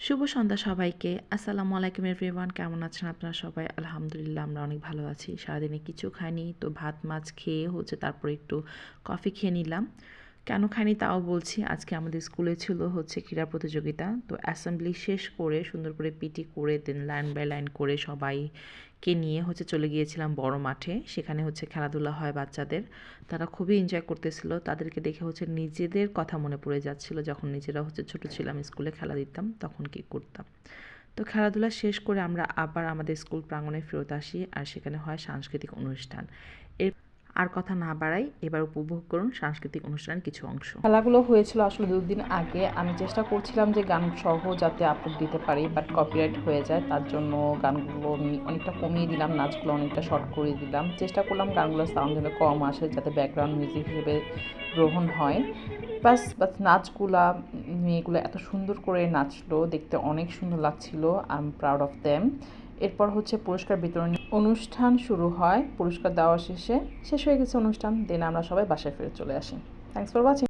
শুভ সন্ধ্যা সবাইকে। আসসালামু আলাইকুম এভরিওয়ান। কেমন আছেন আপনারা সবাই? আলহামদুলিল্লাহ আমরা অনেক ভালো আছি। সারাদিনে কিছু খাইনি, তো ভাত মাছ খেয়ে তারপরে একটু কফি খেয়ে নিলাম। কেন খাইনি তাও বলছি। আজকে আমাদের স্কুলে ছিল ক্রীড়া প্রতিযোগিতা। তো অ্যাসেম্বলি শেষ করে সুন্দর করে পিটি করে দেন লাইন বাই লাইন করে সবাইকে নিয়ে চলে গিয়েছিলাম বড় মাঠে। সেখানে খেলাধুলা হয় বাচ্চাদের। তারা খুবই এনজয় করতেছিল। তাদেরকে দেখে নিজেদের কথা মনে পড়ে যাচ্ছিল, যখন নিজেরা ছোট ছিলাম, স্কুলে খেলা দিতাম তখন কি করতাম। তো খেলাধুলা শেষ করে আমরা আবার আমাদের স্কুল প্রাঙ্গণে ফেরত আসি, আর সেখানে হয় সাংস্কৃতিক অনুষ্ঠান। এর আর কথা না বাড়াই, এবার উপভোগ করুন সাংস্কৃতিক অনুষ্ঠানের কিছু অংশ। খেলাগুলো হয়েছিল আসলে 2 দিন আগে। আমি চেষ্টা করছিলাম যে গান সহ যাতে আপলোড দিতে পারি, বাট কপিরাইট হয়ে যায়। তার জন্য গানগুলো আমি অনেকটা কমিয়ে দিলাম, নাচগুলো অনেকটা শর্ট করে দিলাম। চেষ্টা করলাম গানগুলোর সাউন্ড যেন কম আসে, যাতে ব্যাকগ্রাউন্ড মিউজিক হিসেবে গ্রহণ হয়। বাস নাচগুলা, মেয়েগুলো এত সুন্দর করে নাচলো, দেখতে অনেক সুন্দর লাগছিল। I am proud of them. এরপর পুরস্কার বিতরণ অনুষ্ঠান শুরু হয়। পুরস্কার দেওয়া শেষ হয়ে গেছে অনুষ্ঠান। দেন আমরা সবাই বাসায় ফিরে চলে আসি। Thanks for watching.